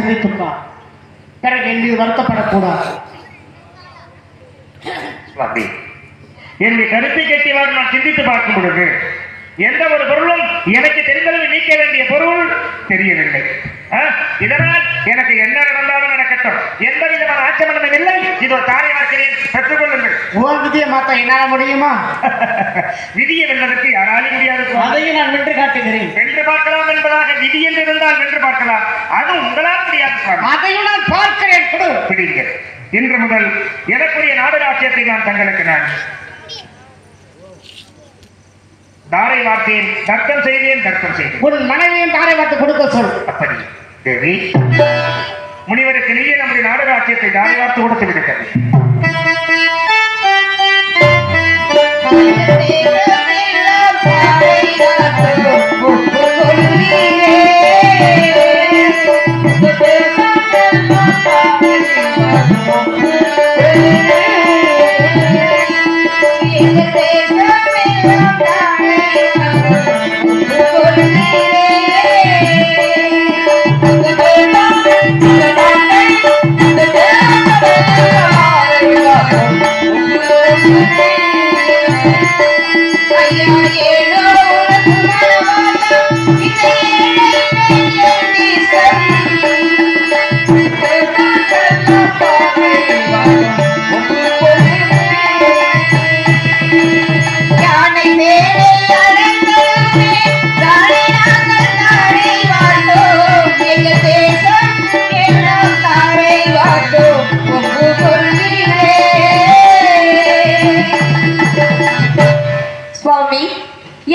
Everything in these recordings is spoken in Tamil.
சிந்தித்துப்பார். பிறகு என் மீது வருத்தப்படக்கூடாது. சுவாமி, என்னுடைய கருத்தை கட்டியவாறு நான் சிந்தித்து பார்க்கும் பொழுது எந்த ஒரு பொருளும் எனக்கு தெரிந்தளவு நீக்க வேண்டிய பொருள் தெரியவில்லை. இதனால் எனக்கு என்ன நடந்தாலும் நடக்கட்டும், எந்த விதமான ஆட்சேபமும் இல்லை. இது ஒரு தாரை வார்க்கிறேன், பெற்றுக்கொள்ளுங்கள். உன் விதியை மாத்த என்னால முடியுமா? விதியை வெல்வதற்கு யாராலும் முடியாது. அதையும் நான் வென்று காட்டுகிறேன். வென்று பார்க்கலாம் என்பதாக விதி என்று இருந்தால் வென்று பார்க்கலாம், அது உங்களால் முடியாது. அதையும் நான் பார்க்கிறேன். பிடிங்கள். இன்று முதல் எனக்குரிய நாடு ராஜ்யத்தை நான் தங்களுக்கு நான் தாரை வார்த்தேன், தர்க்கம் செய்தேன், தர்க்கம் செய்தேன். உன் மனைவியும் தாரை வார்த்தை கொடுக்க சொல். அப்படி தேவி, முனிவருக்கு நீயே நம்முடைய நாடு ராஜ்யத்தை தாரை வார்த்து கொடுத்து விடுகிறது.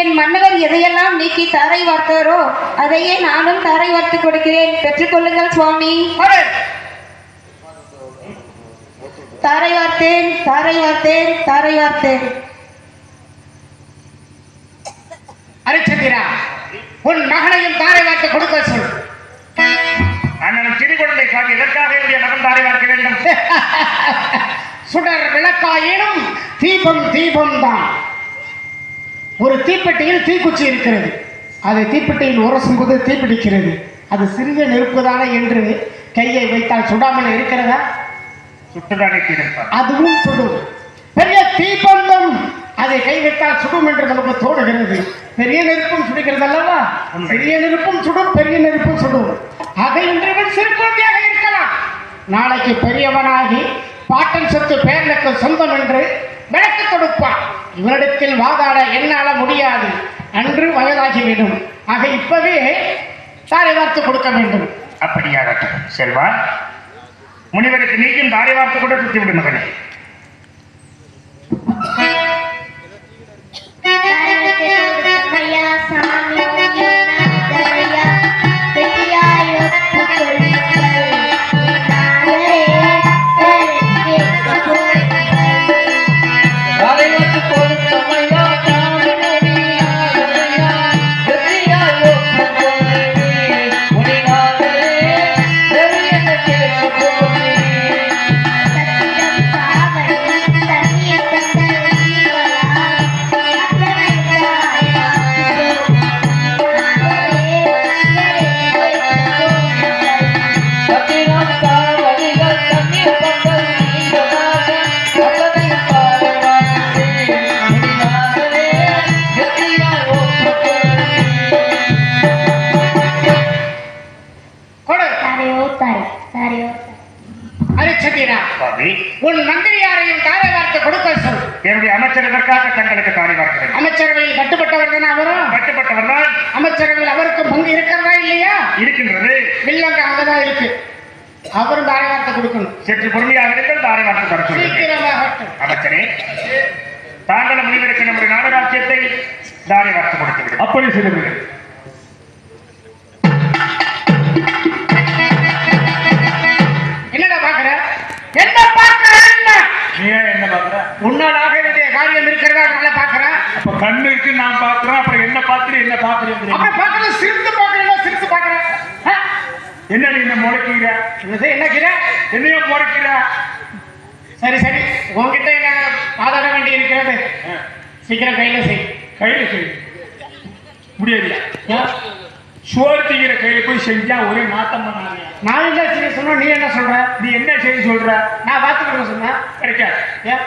என் மன்னவர் எதையெல்லாம் நீக்கி தாரை வார்த்தாரோ அதையே நானும் தாரை வார்த்து கொடுக்கிறேன், பெற்றுக்கொள்ளுங்கள் சுவாமி. தாரை வார்த்தேன், தாரை வார்த்தேன், தாரை வார்த்தேன். அரிச்சந்திரா, உன் மகனையும் தாரை வார்த்தை கொடுக்க சொல். அண்ணன் சிறு குழந்தை சாமி, எதற்காக என்னுடைய மகன் தாரை வார்க்க வேண்டும்? சுடர் விளக்காயினும் தீபம் தீபம் தான். ஒரு தீப்பெட்டியில் தீக்குச்சி இருக்கிறது. அது தீப்பெட்டியில் உரசும் போது தீப்பிடிக்கிறது. அது சிறிய நெருப்புதானே என்று கையை வைத்தால் சுடாமல் இருக்கிறதா? சுட்டுதானே தீர்ப்பார். அதுவும் சுடும். பெரிய தீப்பந்தம் அதை கை வைத்தால் சுடும் என்று நமக்கு தோணுகிறது. பெரிய நெருப்பும் சுடுகிறது அல்லவா? பெரிய நெருப்பும் சுடும், பெரிய நெருப்பும் சுடும். ஆக இன்றைவன் சிறு குழந்தையாக இருக்கலாம், நாளைக்கு பெரியவனாகி பாட்டன் சொத்து பேரனுக்கு சொந்தம் என்று விளக்கு கொடுப்பான். இவரிடத்தில் வாதாட என்னால முடியாது, அன்று வயதாகிவிடும். ஆக இப்பவே தாரை வார்த்து கொடுக்க வேண்டும். அப்படியாகட்டும் செல்வா, முனிவருக்கு நீக்கும் தாரை வார்த்து கூட சுற்றி விடும் மகனே. உன் மந்திரியாரையும் தாரை வார்த்தை கொடுக்க சொல். என்னுடைய அமைச்சர் எதற்காக தங்களுக்கு தாரை வார்க்கிறேன்? அமைச்சரவையில் கட்டுப்பட்டவர் தானே அவரும்? கட்டுப்பட்டவர் தான். அமைச்சரவையில் அவருக்கு பங்கு இருக்கிறதா இல்லையா? இருக்கின்றது. வில்லங்க அங்கதான் இருக்கு. அவரும் தாரை வார்த்தை கொடுக்கணும். சற்று பொறுமையாக இருங்கள், தாரை வார்த்தை தர சீக்கிரமாக. அமைச்சரே, தாங்கள் முனிவருக்கு நம்முடைய நாடு ராஜ்யத்தை தாரை வார்த்தை கொடுத்து விடும். அப்படி செய்து என்னடா பாக்குற? என்ன பாக்குற? என்ன பாக்குற? உன்னால் ஆக வேண்டிய காரியம் இருக்கிறதா? நல்லா பாக்குறேன். அப்ப கண்ணு இருக்கு, நான் பாக்குறேன். அப்புறம் என்ன பார்த்துட்டு என்ன பாக்குறேன்? அப்ப பாக்குறது சிரித்து பாக்குறேன், சிரித்து பாக்குறேன். என்னடி என்ன முறைக்கிற? என்னக்கிற? என்னையோ முறைக்கிற? சரி சரி, உங்ககிட்ட என்ன வாதாட வேண்டி இருக்கிறது? சீக்கிரம் கையில செய். கையில செய். முடியாது. சோறு திங்கிற கையில போய் செஞ்சா ஒரே நாத்தம் பண்ணாங்க. நான் என்ன செய்ய சொன்னா நீ என்ன சொல்ற? நீ என்ன செய்ய சொல்ற? நான் பார்த்துக்கிட்டு சொன்னேன். கிடைக்காது. ஏன்